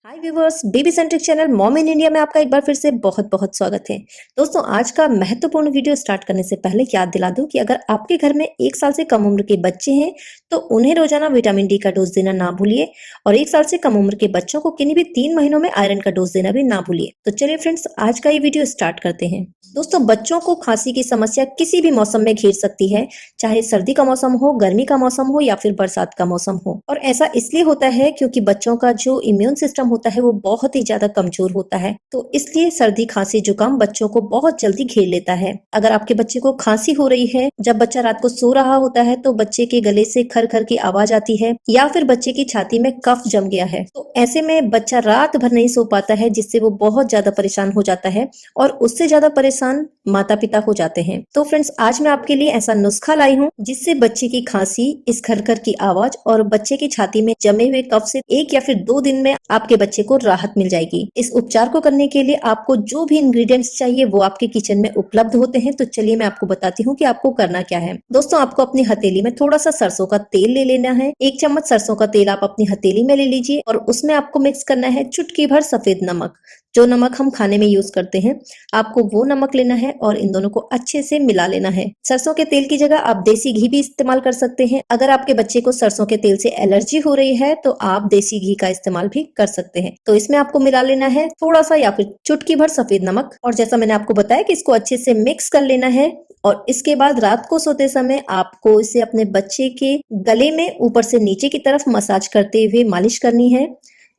Hi viewers, baby centric channel mom in India में आपका एक बार फिर से बहुत बहुत स्वागत है। दोस्तों, आज का महत्वपूर्ण वीडियो स्टार्ट करने से पहले याद दिला दूं कि अगर आपके घर में 1 साल से कम उम्र के बच्चे हैं तो उन्हें रोजाना विटामिन डी का डोज देना ना भूलिए और 1 साल से कम उम्र के बच्चों को किन्हीं भी 3 महीनों में आयरन का डोज देना भी ना भूलिए। तो चलिए फ्रेंड्स, आज का ये वीडियो स्टार्ट करते हैं। दोस्तों, बच्चों को खांसी की समस्या किसी भी मौसम में घेर सकती है, चाहे सर्दी का मौसम हो, गर्मी का मौसम हो या फिर बरसात का मौसम हो। और ऐसा इसलिए होता है क्योंकि बच्चों का जो इम्यून सिस्टम होता है वो बहुत ही ज्यादा कमजोर होता है, तो इसलिए सर्दी, खांसी, जुकाम बच्चों को बहुत जल्दी घेर लेता है। अगर आपके बच्चे को खांसी हो रही है, जब बच्चा रात को सो रहा होता है तो बच्चे के गले से खर खर की आवाज आती है या फिर बच्चे की छाती में कफ जम गया है, तो ऐसे में बच्चा रात भर नहीं सो पाता है, जिससे वो बहुत ज्यादा परेशान हो जाता है और उससे ज्यादा परेशान माता पिता हो जाते हैं। तो फ्रेंड्स, आज मैं आपके लिए ऐसा नुस्खा लाई हूँ जिससे बच्चे की खांसी, इस खरखर की आवाज और बच्चे की छाती में जमे हुए कफ से 1 या फिर 2 दिन में आपके बच्चे को राहत मिल जाएगी। इस उपचार को करने के लिए आपको जो भी इंग्रेडिएंट्स चाहिए वो आपके किचन में उपलब्ध होते हैं। तो चलिए मैं आपको बताती हूँ कि आपको करना क्या है। दोस्तों, आपको अपनी हथेली में थोड़ा सा सरसों का तेल ले लेना है। 1 चम्मच सरसों का तेल आप अपनी हथेली में ले लीजिए और उसमें आपको मिक्स करना है चुटकी भर सफेद नमक। जो नमक हम खाने में यूज करते हैं, आपको वो नमक लेना है और इन दोनों को अच्छे से मिला लेना है। सरसों के तेल की जगह आप देसी घी भी इस्तेमाल कर सकते हैं। अगर आपके बच्चे को सरसों के तेल से एलर्जी हो रही है तो आप देसी घी का इस्तेमाल भी कर सकते हैं। तो इसमें आपको मिला लेना है थोड़ा सा या फिर चुटकी भर सफेद नमक, और जैसा मैंने आपको बताया कि इसको अच्छे से मिक्स कर लेना है। और इसके बाद रात को सोते समय आपको इसे अपने बच्चे के गले में ऊपर से नीचे की तरफ मसाज करते हुए मालिश करनी है।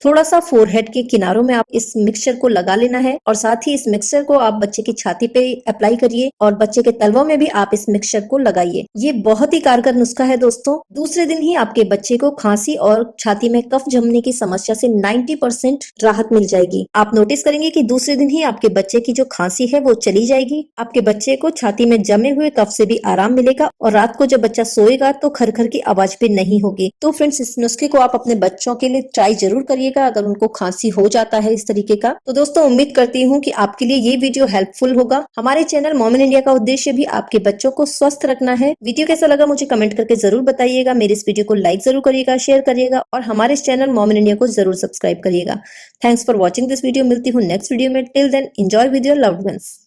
थोड़ा सा फोरहेड के किनारों में आप इस मिक्सचर को लगा लेना है और साथ ही इस मिक्सचर को आप बच्चे की छाती पे अप्लाई करिए और बच्चे के तलवों में भी आप इस मिक्सचर को लगाइए। ये बहुत ही कारगर नुस्खा है दोस्तों। दूसरे दिन ही आपके बच्चे को खांसी और छाती में कफ जमने की समस्या से 90% राहत मिल जाएगी। आप नोटिस करेंगे कि दूसरे दिन ही आपके बच्चे की जो खांसी है वो चली जाएगी। आपके बच्चे को छाती में जमे हुए कफ से भी आराम मिलेगा और रात को जब बच्चा सोएगा तो खरखर की आवाज भी नहीं होगी। तो फ्रेंड्स, इस नुस्खे को आप अपने बच्चों के लिए ट्राई जरूर करिएगा अगर उनको खांसी हो जाता है इस तरीके का। तो दोस्तों, उम्मीद करती हूँ कि आपके लिए ये वीडियो हेल्पफुल होगा। हमारे चैनल मॉम इन इंडिया का उद्देश्य भी आपके बच्चों को स्वस्थ रखना है। वीडियो कैसा लगा मुझे कमेंट करके जरूर बताइएगा। मेरे इस वीडियो को लाइक जरूर करिएगा, शेयर करिएगा और हमारे इस चैनल मॉम इन इंडिया को जरूर सब्सक्राइब करिएगा। Thanks for watching this video. मिलती हूँ नेक्स्ट वीडियो में। Till then, enjoy with your loved once.